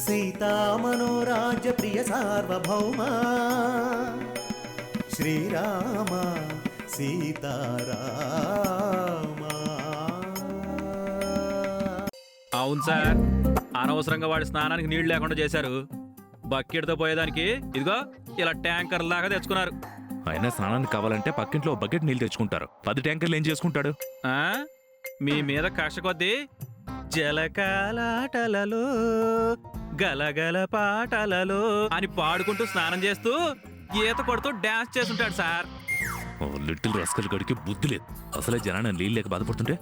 సీతామనోరాజ్య ప్రియ సార్వభౌమ శ్రీరామ సీతారామ. అవును సార్, అనవసరంగా వాడి స్నానానికి నీళ్లు లేకుండా చేశారు. బకెట్తో పోయేదానికి ఇదిగో ఇలా ట్యాంకర్ లాగా తెచ్చుకున్నారు. అయినా స్నానానికి కావాలంటే పక్కింట్లో బకెట్ నీళ్ళు తెచ్చుకుంటారు. 10 ట్యాంకర్లు ఏం చేసుకుంటాడు? మీ మీద కక్ష కొద్దీ జలకాలాటలలో గలగల పాటలలో అని పాడుకుంటూ స్నానం చేస్తూ ఈత కొడుతూ డాన్స్ చేస్తుంటాడు సార్. లిటిల్ రస్కల్ గడికి బుద్ధి లేదు. అసలే జనాన్ని నీళ్ళు లేక బాధపడుతుంటే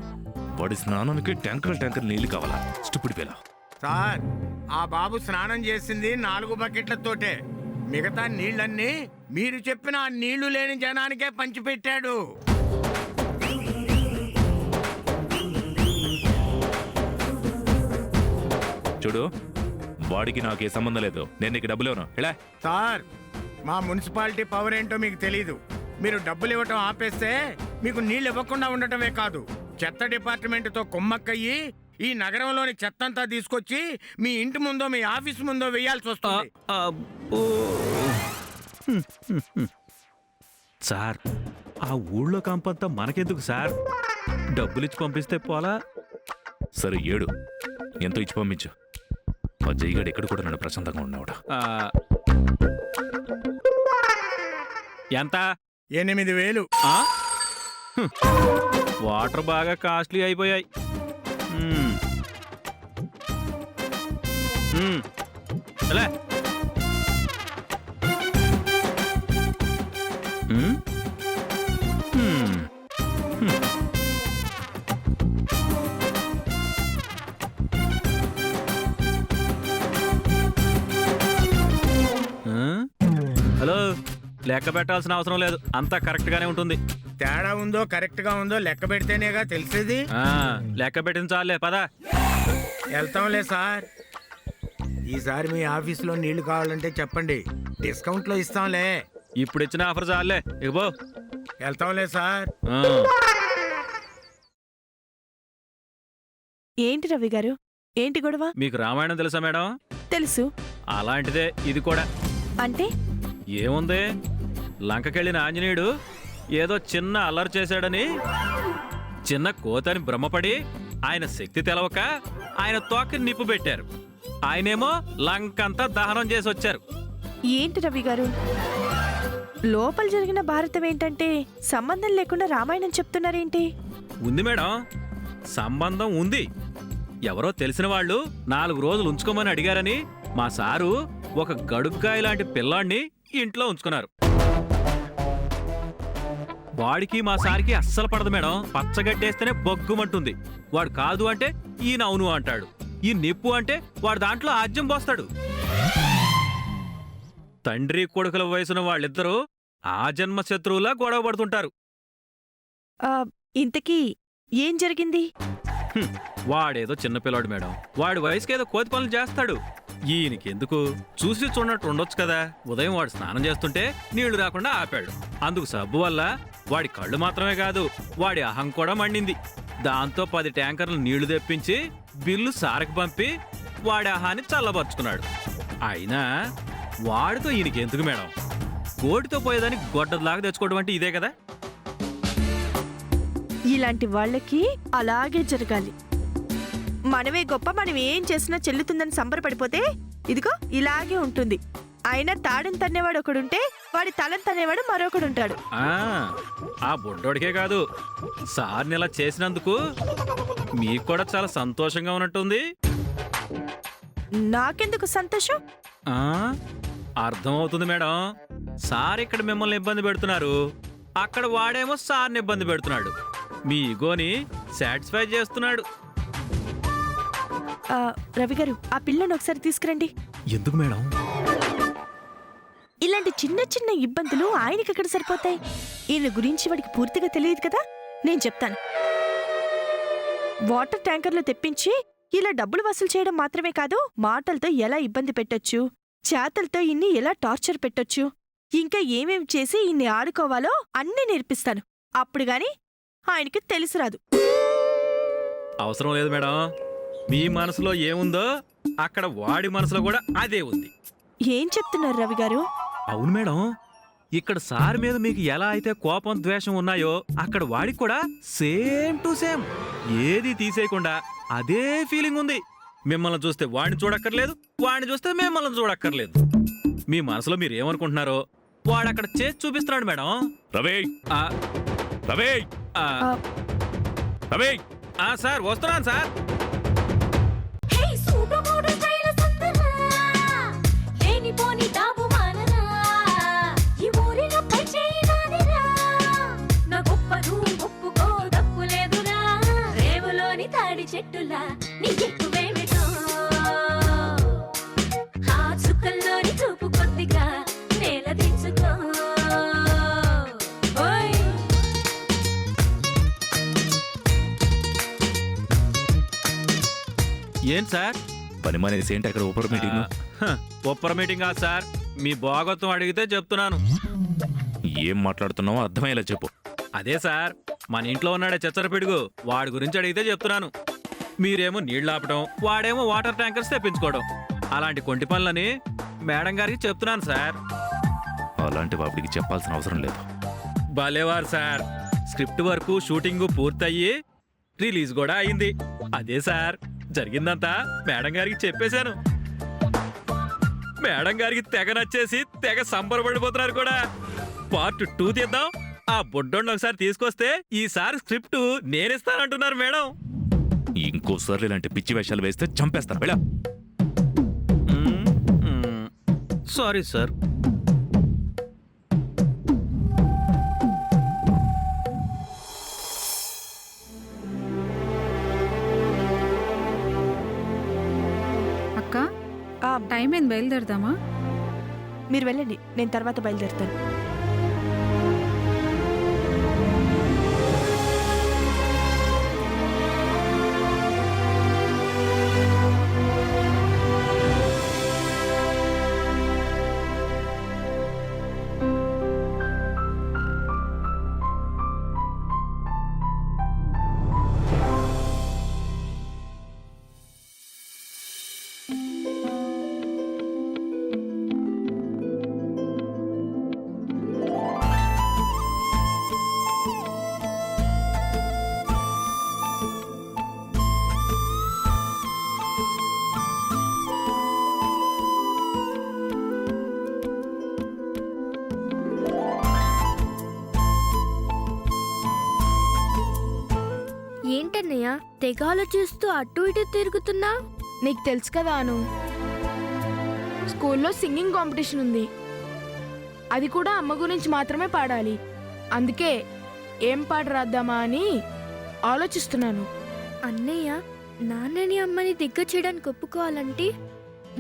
వాడి స్నానానికి ట్యాంకర్ నీళ్లు కావాలా? Stupid fellow. సార్, ఆ బాబు స్నానం చేసింది 4 బకెట్లతోటే. మిగతా నీళ్ళన్నీ మీరు చెప్పిన ఆ నీళ్లు లేని జనానికే పంచిపెట్టాడు. చూడు, వాడికి నాకే సంబంధం లేదు. నేను నీకు డబ్బులు ఇవ్వను. ఇలా సార్, మా మున్సిపాలిటీ పవర్ ఏంటో మీకు తెలీదు. మీరు డబ్బులు ఇవ్వటం ఆపేస్తే మీకు నీళ్ళు ఇవ్వకుండా ఉండటమే కాదు, చెత్త డిపార్ట్మెంట్తో కుమ్మక్కయ్యి ఈ నగరంలోని చెత్తంతా తీసుకొచ్చి మీ ఇంటి ముందో మీ ఆఫీస్ ముందో వేయాల్సి వస్తుంది. సార్, ఆ ఊళ్ళో కంపంతా మనకెందుకు సార్? డబ్బులిచ్చి పంపిస్తే పోలా? సరే, 7 ఎంతో ఇచ్చి పంపించు. ఆ జైగాడు ఎక్కడ కూడా నన్ను ప్రశాంతంగా ఉన్నవాడు. ఎంత? 8,000. వాటర్ బాగా కాస్ట్లీ అయిపోయాయి. ఎలా? హలో, లెక్క పెట్టాల్సిన అవసరం లేదు, అంతా కరెక్ట్ గానే ఉంటుంది. తేడా ఉందో కరెక్ట్ గా ఉందో లెక్క పెడితేనేగా తెలిసేది. లెక్క పెట్టిన చాలే, పదా వెళ్తాంలే సార్. ఈసారి మీ ఆఫీసులో నీళ్లు కావాలంటే చెప్పండి, డిస్కౌంట్ లో ఇస్తాంలే. ఇప్పుడు ఇచ్చిన ఆఫర్ చాలే, ఇగబో. వెళ్తాంలే సార్. ఏంటి రవి గారు, ఏంటి గొడవ? మీకు రామాయణం తెలుసా మేడం? తెలుసు. అలాంటిదే ఇది కూడా. అంటే ఏముంది, లంకకెళ్ళిన ఆంజనేయుడు ఏదో చిన్న అల్లరి చేశాడని చిన్న కోతని భ్రమపడి ఆయన శక్తి తెలవక ఆయన తోకని నిప్పు పెట్టారు. ఆయనేమో లంకంతా దహనం చేసి వచ్చారు. ఏంటి రవి గారు, లోపల జరిగిన భారతం ఏంటంటే సంబంధం లేకుండా రామాయణం చెప్తున్నారేంటి? ఉంది మేడం, సంబంధం ఉంది. ఎవరో తెలిసిన వాళ్ళు 4 రోజులు ఉంచుకోమని అడిగారని మా సారు ఒక గడుగ్గాయ లాంటి పిల్లాడిని ఇంట్లో ఉంచుకున్నారు. వాడికి మా సారికి అస్సలు పడదు మేడం. పచ్చగట్టేస్తేనే బొగ్గుమంటుంది. వాడు కాదు అంటే ఈయన అవును అంటాడు. ఈ నిప్పు అంటే వాడు దాంట్లో ఆజ్యం పోస్తాడు. తండ్రి కొడుకుల వయసున వాళ్ళిద్దరూ ఆ జన్మ శత్రువులా గొడవ పడుతుంటారు. ఇంతకీ ఏం జరిగింది? వాడేదో చిన్నపిల్లాడు మేడం, వాడి వయసుకేదో కోతి పనులు చేస్తాడు. ఈయనకెందుకు, చూసి చూడనట్టు ఉండొచ్చు కదా. ఉదయం వాడు స్నానం చేస్తుంటే నీళ్లు రాకుండా ఆపాడు. అందుకు సబ్బు వల్ల వాడి కళ్ళు మాత్రమే కాదు, వాడి అహం కూడా మండింది. దాంతో 10 ట్యాంకర్లు నీళ్లు తెప్పించి బిల్లు సారికి పంపి వాడి అహాన్ని చల్లబరుచుకున్నాడు. అయినా వాడితో ఈయనకెందుకు మేడం? కోటితో పోయేదానికి గొడ్డలాగా తెచ్చుకోవడం అంటే ఇదే కదా. ఇలాంటి వాళ్ళకి అలాగే జరగాలి. మనమే గొప్ప, మనం ఏం చేసినా చెల్లుతుందని సంబరపడిపోతే ఇదిగో ఇలాగే ఉంటుంది. అయినా తాడుని తన్నేవాడు ఒకడుంటే వాడి తలని తన్నేవాడు మరొకడుంటాడు. ఆ బొడ్డోడికే కాదు, సార్ని ఇలా చేసినందుకు మీకు కూడా చాలా సంతోషంగా ఉన్నట్టుంది. నాకెందుకు సంతోషం? అర్థమవుతుంది మేడం. సార్ ఇక్కడ మిమ్మల్ని ఇబ్బంది పెడుతున్నారు, అక్కడ వాడేమో సార్ని ఇబ్బంది పెడుతున్నాడు. మీ ఈగోని సాటిస్ఫై చేస్తున్నాడు. రవి గారు, ఆ పిల్లని ఒకసారి తీసుకురండి. ఎందుకు మేడం? ఇలాంటి చిన్న చిన్న ఇబ్బందులు ఆయనకి ఎక్కడ సరిపోతాయి? ఈయన గురించి వాడికి పూర్తిగా తెలియదు కదా. నేను చెప్తాను. వాటర్ ట్యాంకర్లు తెప్పించి ఇలా డబ్బులు వసూలు చేయడం మాత్రమే కాదు, మాటలతో ఎలా ఇబ్బంది పెట్టొచ్చు, చేతలతో ఇన్ని ఎలా టార్చర్ పెట్టొచ్చు, ఇంకా ఏమేం చేసి ఇన్ని ఆడుకోవాలో అన్నీ నేర్పిస్తాను. అప్పుడు గాని ఆయనకి తెలిసిరాదు. అవసరం లేదు మేడం. మీ మనసులో ఏముందో అక్కడ వాడి మనసులో కూడా అదే ఉంది. ఏం చెప్తున్నారు రవి గారు? అవును మేడం, ఇక్కడ సార్ మీద మీకు ఎలా అయితే కోపం ద్వేషం ఉన్నాయో అక్కడ వాడికి కూడా సేమ్ టు సేమ్ ఏది తీసేయకుండా అదే ఫీలింగ్ ఉంది. మిమ్మల్ని చూస్తే వాడిని చూడక్కర్లేదు, వాడిని చూస్తే మిమ్మల్ని చూడక్కర్లేదు. మీ మనసులో మీరు ఏమనుకుంటున్నారో వాడు అక్కడ చేసి చూపిస్తున్నాడు మేడం. రవి ఆ, రవి ఆ, రవి ఆ, సార్ వస్తున్నాను సార్. చెట్టులా నీ ఎక్కువేమిటో ఆ చుక్కల్లోని చూపు కొద్దిగా నేల దించుకో. ఏం సార్ పని మానేసి ఏంటి అక్కడ ఊపర్ మీటింగ్? ఒప్పర్ మీటింగ్ కాదు సార్, మీ బాగోత్వం అడిగితే చెప్తున్నాను. ఏం మాట్లాడుతున్నావో అర్థమయ్యేలా చెప్పు. అదే సార్, మన ఇంట్లో ఉన్నాడే చెచ్చర పిడుగు, వాడి గురించి అడిగితే చెప్తున్నాను. మీరేమో నీళ్లు ఆపడం, వాడేమో వాటర్ ట్యాంకర్స్ తెప్పించుకోవడం, అలాంటి కొంటి పనులని మేడం గారికి చెప్తున్నాను సార్. అలాంటి వాడికి చెప్పాల్సిన అవసరం లేదు. భలేవారు సార్, స్క్రిప్ట్ వరకు షూటింగ్ పూర్తయ్యి రిలీజ్ కూడా అయింది. అదే సార్ జరిగిందంతా మేడం గారికి చెప్పేశాను. మేడం గారికి తెగ నచ్చేసి తెగ సంబరపడిపోతున్నారు కూడా. పార్ట్ 2 తీద్దాం, ఆ బొడ్డోడిని ఒకసారి తీసుకొస్తే ఈసారి స్క్రిప్ట్ నేనిస్తానంటున్నారు మేడం. ఇంకోసారి ఇలాంటి పిచ్చి వేషాలు వేస్తే చంపేస్తాను. వెళ్ళా. Sorry sir. అక్క ఆ, టైం ఏంది, బయలుదేరదామా? మీరు వెళ్ళండి, నేను తర్వాత బయలుదేరుతాను. ఏంటన్నయ్య తెగ ఆలోచిస్తూ అటు ఇటు తిరుగుతున్నా? నీకు తెలుసు కదా అను, స్కూల్లో సింగింగ్ కాంపిటీషన్ ఉంది. అది కూడా అమ్మ గురించి మాత్రమే పాడాలి. అందుకే ఏం పాట రాద్దామా అని ఆలోచిస్తున్నాను. అన్నయ్య నాన్నని అమ్మని దగ్గర చేయడానికి ఒప్పుకోవాలంటే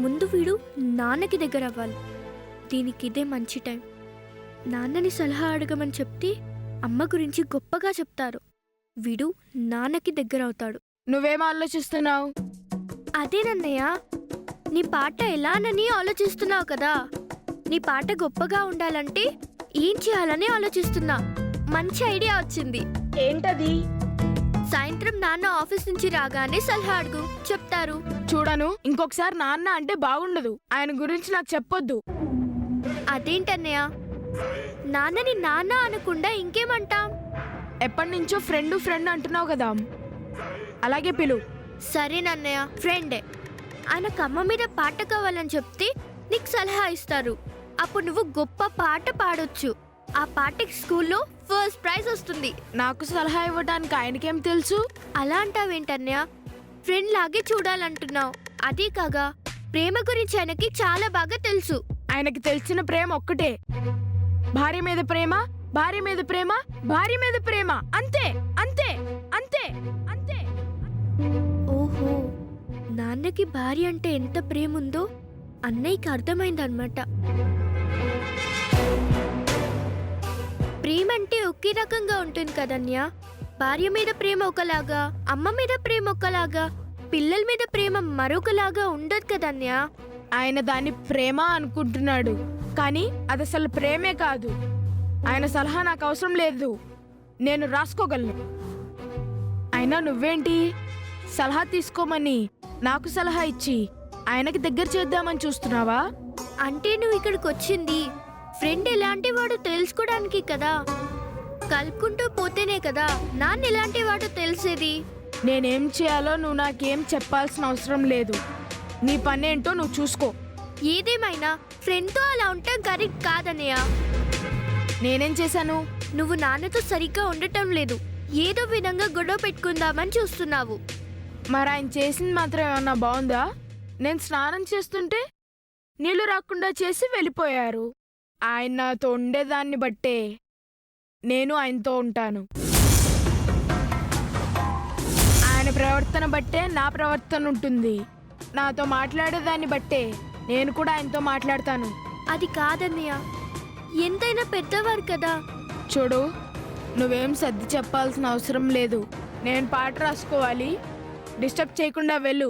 ముందు వీడు నాన్నకి దగ్గర అవ్వాలి. దీనికి ఇదే మంచి టైం. నాన్నని సలహా అడగమని చెప్తే అమ్మ గురించి గొప్పగా చెప్తారు. వీడు నాన్నకి దగ్గర అవుతాడు. నువ్వేం ఆలోచిస్తున్నావు? అదేనన్నయ్య, నీ పాట ఎలానని ఆలోచిస్తున్నావు కదా. నీ పాట గొప్పగా ఉండాలంటే ఏం చేయాలని ఆలోచిస్తున్నా. మంచి ఐడియా వచ్చింది. ఏంటది? సాయంత్రం నాన్న ఆఫీస్ నుంచి రాగానే సలహా అడుగు, చెప్తారు. చూడను, ఇంకొకసారి నాన్న అంటే బాగుండదు. ఆయన గురించి నాకు చెప్పొద్దు. అదేంటన్నయ్య, నాన్నని నాన్న అనకుండా ఇంకేమంటాం? ఎప్పటి నుంచో ఫ్రెండ్ అంటున్నావు కదా, అలాగే పిలు. సరేనన్నయ్య, ఫ్రెండే. ఆయనకు అమ్మ మీద పాట కావాలని చెప్తే నీకు సలహా ఇస్తారు. అప్పుడు నువ్వు గొప్ప పాట పాడొచ్చు. ఆ పాటకి స్కూల్లో ఫస్ట్ ప్రైజ్ వస్తుంది. నాకు సలహా ఇవ్వడానికి ఆయనకేం తెలుసు? అలా అంటావేంటన్నయ్య? ఫ్రెండ్ లాగే చూడాలంటున్నావు. అదే కాగా ప్రేమ గురించి ఆయనకి చాలా బాగా తెలుసు. ఆయనకి తెలిసిన ప్రేమ ఒక్కటే, భార్య మీద ప్రేమ, భార్య మీద ప్రేమ, భార్య మీద ప్రేమ. అంతే అంతే అంతే అంతే. ఓహో, నాన్నకి భార్య అంటే ఎంత ప్రేమ ఉందో అన్నయ్యకి అర్థమైందన్నమాట. ప్రేమ అంటే ఒకే రకంగా ఉంటుంది కదన్య. భార్య మీద ప్రేమ ఒకలాగా, అమ్మ మీద ప్రేమ ఒకలాగా, పిల్లల మీద ప్రేమ మరొకలాగా ఉండదు కదన్య. ఆయన దాన్ని ప్రేమ అనుకుంటున్నాడు, కానీ అది అసలు ప్రేమే కాదు. ఆయన సలహా నాకు అవసరం లేదు, నేను రాసుకోగలను. అయినా నువ్వేంటి సలహా తీసుకోమని నాకు సలహా ఇచ్చి ఆయనకి దగ్గర చేద్దామని చూస్తున్నావా? అంటే నువ్వు ఇక్కడికి వచ్చింది ఫ్రెండ్ ఎలాంటి వాడు తెలుసుకోవడానికి కదా. కలుపుకుంటూ పోతేనే కదా నాన్న ఎలాంటి వాడు తెలిసేది. నేనేం చేయాలో నువ్వు నాకేం చెప్పాల్సిన అవసరం లేదు. నీ పనేంటో నువ్వు చూసుకో. ఏదేమైనా ఫ్రెండ్తో అలా ఉండటం కరెక్ట్ కాదన్నయ్య. నేనేం చేశాను? నువ్వు నాన్నతో సరిగ్గా ఉండటం లేదు. ఏదో విధంగా గొడవ పెట్టుకుందామని చూస్తున్నావు. మరి ఆయన చేసింది మాత్రం ఏమన్నా బాగుందా? నేను స్నానం చేస్తుంటే నీళ్లు రాకుండా చేసి వెళ్ళిపోయారు. ఆయన నాతో ఉండేదాన్ని బట్టే నేను ఆయనతో ఉంటాను. ఆయన ప్రవర్తన బట్టే నా ప్రవర్తన ఉంటుంది. నాతో మాట్లాడేదాన్ని బట్టే నేను కూడా ఆయనతో మాట్లాడతాను. అది కాదన్నయ్య, ఎంతైనా పెద్దవారు కదా. చూడు, నువ్వేం సర్ది చెప్పాల్సిన అవసరం లేదు. నేను పాట రాసుకోవాలి. డిస్టర్బ్ చేయకుండా వెళ్ళు.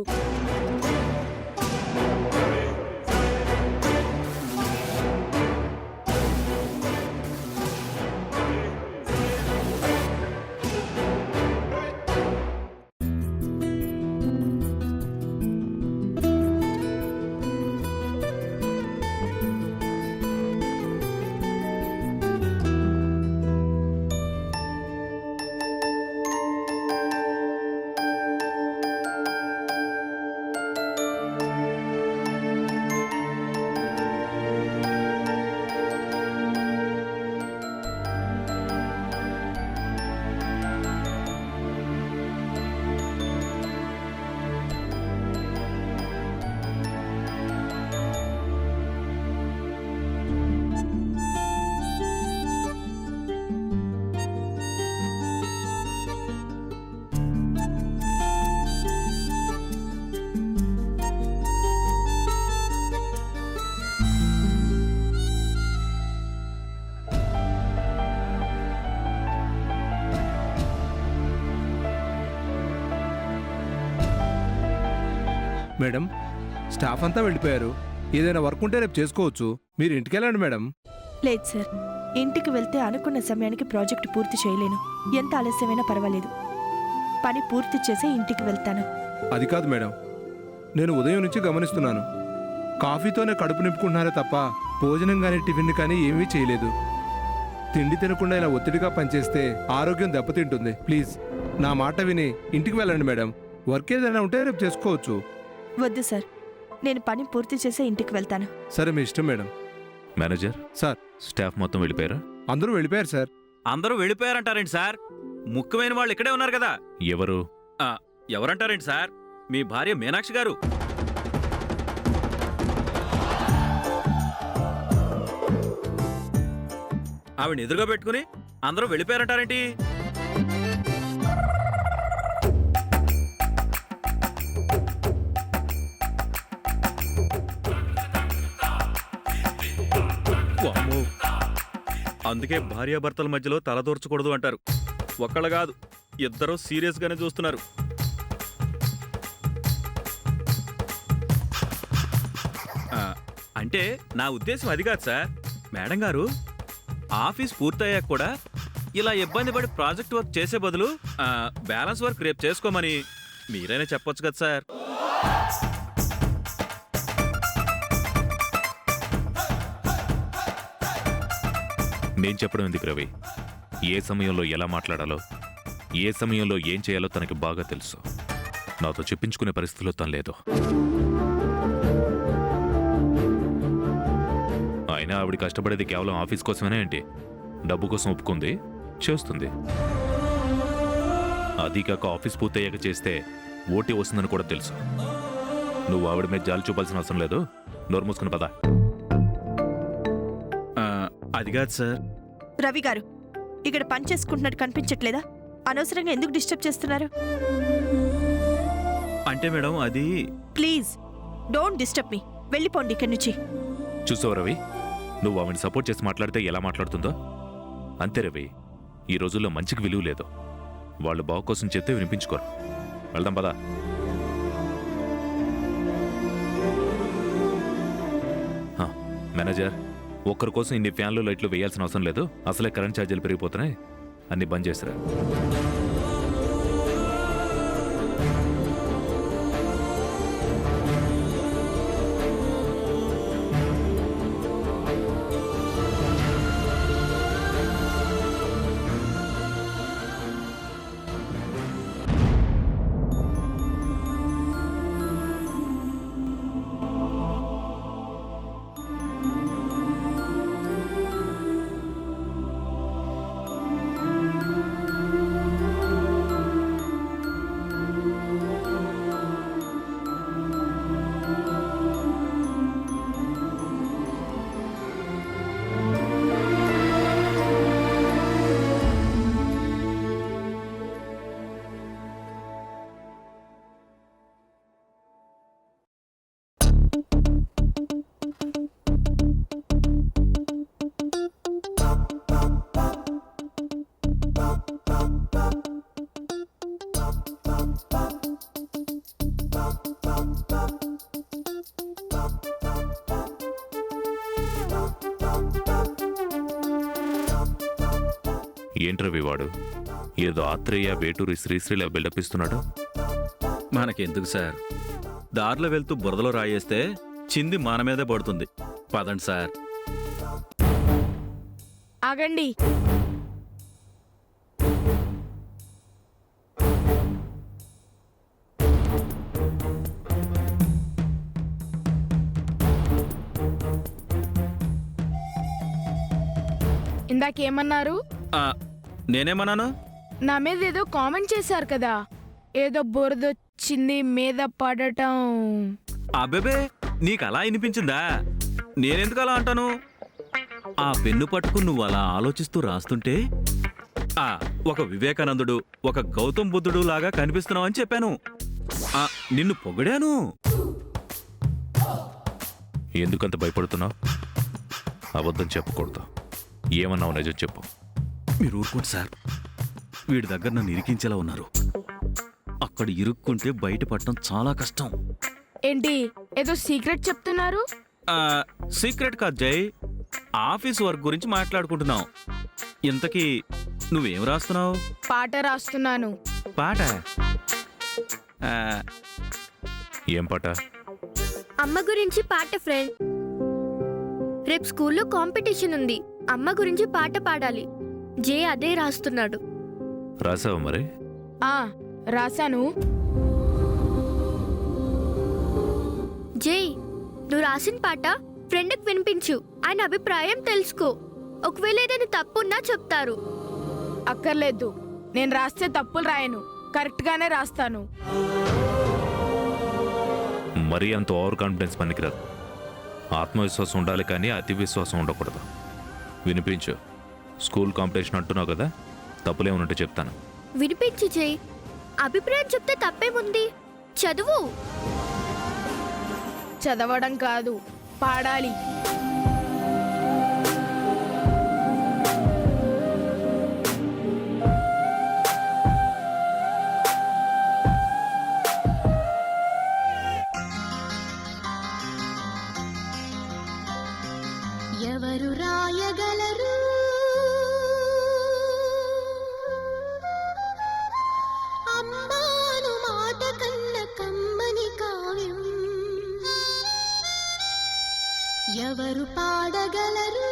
మేడం, స్టాఫ్ అంతా వెళ్ళిపోయారు. ఏదైనా వర్క్ ఉంటే రేపు చేసుకోవచ్చు. మీరు ఇంటికి వెళ్ళండి మేడం. లేదు సార్, ఇంటికి వెళ్తే అనుకున్న సమయానికి ప్రాజెక్టు పూర్తి చేయలేను. ఎంత ఆలస్యమైనా పర్వాలేదు. పని పూర్తి చేసి ఇంటికి వెళ్తాను. అది కాదు మేడం, నేను ఉదయం నుంచి గమనిస్తున్నాను. కాఫీతోనే కడుపు నింపుకుంటున్నారే తప్ప భోజనం కానీ టిఫిన్ కానీ ఏమీ చేయలేదు. తిండి తినకుండా ఇలా ఒత్తిడిగా పనిచేస్తే ఆరోగ్యం దెబ్బతింటుంది. ప్లీజ్ నా మాట విని ఇంటికి వెళ్ళండి మేడం. వర్క్ ఏదైనా ఉంటే రేపు చేసుకోవచ్చు. వద్దు సార్, నేను పని పూర్తి చేసే ఇంటికి వెళ్తాను. సరే, మీ ఇష్టం మేడం. మేనేజర్ సార్, స్టాఫ్ మొత్తం వెళ్ళిపోయారా? అందరూ వెళ్ళిపోయారు సార్. అందరూ వెళ్ళిపోయారంటారేంటి సార్? ముఖ్యమైన వాళ్ళు ఇక్కడే ఉన్నారు కదా. ఎవరు? ఎవరంటారేంటి సార్? మీ భార్య మీనాక్షి గారు. ఆవిడ ఎదురుగా పెట్టుకుని అందరూ వెళ్ళిపోయారంటారేంటి? వామ్మో. అందుకే భార్యాభర్తల మధ్యలో తలదూర్చకూడదు అంటారు. ఒక్కళ్ళు కాదు, ఇద్దరూ సీరియస్గానే చూస్తున్నారు. అంటే నా ఉద్దేశం అది కాదు సార్. మేడం గారు, ఆఫీస్ పూర్తయ్యాక కూడా ఇలా ఇబ్బంది పడి ప్రాజెక్ట్ వర్క్ చేసే బదులు బ్యాలెన్స్ వర్క్ రేపు చేసుకోమని మీరైనా చెప్పొచ్చు కదా సార్. నేను చెప్పడం ఎందుకు రవి? ఏ సమయంలో ఎలా మాట్లాడాలో, ఏ సమయంలో ఏం చేయాలో తనకి బాగా తెలుసు. నాతో చెప్పించుకునే పరిస్థితిలో తను లేదు. అయినా ఆవిడ కష్టపడేది కేవలం ఆఫీస్ కోసమేనా ఏంటి? డబ్బు కోసం ఒప్పుకుంది, చేస్తుంది. అది కాక ఆఫీస్ పూర్తయ్యాక చేస్తే ఓటీ వస్తుందని కూడా తెలుసు. నువ్వు ఆవిడ మీద జాలి చూపాల్సిన అవసరం లేదు. నోరు మూసుకుని పదా. అది కాదు సార్. రవి గారు, ఇక్కడ పని చేసుకుంటున్నట్టు కనిపించట్లేదా? అనవసరంగా ఎందుకు డిస్టర్బ్ చేస్తున్నారు? అంటే మేడం, అది... ప్లీజ్ డోంట్ డిస్టర్బ్ మీ. వెళ్ళిపోండి ఇక్కడి నుంచి. చూసావు రవి, నువ్వు ఆవిడని సపోర్ట్ చేసి మాట్లాడితే ఎలా మాట్లాడుతుందో అంతే. రవి, ఈ రోజుల్లో మంచికి విలువ లేదు. వాళ్ళు బాగు కోసం చెప్తే వినిపించుకోరు. వెళ్దాం పదా. మేనేజర్, ఒక్కరి కోసం ఇన్ని ఫ్యాన్లు లైట్లు వేయాల్సిన అవసరం లేదు. అసలే కరెంట్ ఛార్జీలు పెరిగిపోతున్నాయి. అన్ని బంద్ చేసిరా. ఏంట్రవి వాడు ఏదో ఆత్రేయ వేటూరి శ్రీశ్రీలా బిల్డప్ ఇస్తున్నాడు. మనకెందుకు సార్, దారిలో వెళ్తూ బురదలో రాయేస్తే చింది మన మీదే పడుతుంది. పదండి సార్. ఆగండి. ఇందాకేమన్నారు? ఆ, నేనేమన్నాను? నా మీద ఏదో కామెంట్ చేశారు కదా, ఏదో బురదొచ్చింది మీద పడటం. అబ్బెబే, నీకు అలా అనిపించిందా? నేనెందుకు అలా అంటాను? ఆ పెన్ను పట్టుకుని నువ్వు అలా ఆలోచిస్తూ రాస్తుంటే ఒక వివేకానందుడు, ఒక గౌతమ్ బుద్ధుడు లాగా కనిపిస్తున్నావు అని చెప్పాను. నిన్ను పొగిడాను. ఎందుకంత భయపడుతున్నావు? అబద్ధం చెప్పకూడదు. ఏమన్నావు నిజం చెప్పు. మీరు ఊరుకోండి సార్, వీడి దగ్గర నన్ను ఇరికించేలా ఉన్నారు. అక్కడ ఇరుక్కుంటే బయటపడటం చాలా కష్టం. ఏంటి ఏదో సీక్రెట్ చెప్తున్నారు? సీక్రెట్ కాదు జై, ఆఫీస్ వర్క్ గురించి మాట్లాడుకుంటున్నాం. ఇంతకీ నువ్వేం రాస్తున్నావు? పాట రాస్తున్నాను. పాట? ఏం పాట? అమ్మ గురించి పాట ఫ్రెండ్. రేపు స్కూల్లో కాంపిటీషన్ ఉంది, అమ్మ గురించి పాట పాడాలి. జే అదే రాస్తున్నాడు. రాసావా మరి? రాశాను. జై, నువ్వు రాసిన పాట ఫ్రెండ్కి వినిపించు, ఆయన అభిప్రాయం తెలుసుకో. ఒకవేళ ఏదైనా తప్పున్నా చెప్తారు. అక్కర్లేదు, నేను రాస్తే తప్పులు రాయను, కరెక్ట్ గానే రాస్తాను. మరీ అంత ఓవర్ కాన్ఫిడెన్స్ పనికిరాదు. ఆత్మవిశ్వాసం ఉండాలి కానీ అతి విశ్వాసం ఉండకూడదు. వినిపించు. స్కూల్ కాంపిటీషన్ అంటున్నావు కదా, తప్పులేమన్నట్టు చెప్తాను. వినిపించు జై, అభిప్రాయం చెప్తే తప్పేముంది? చదువు. చదవడం కాదు, పాడాలి. ఎవరు రాయగలరు అమ్మాను మాట కన్న కమ్మని కావ్యం? ఎవరు పాడగలరు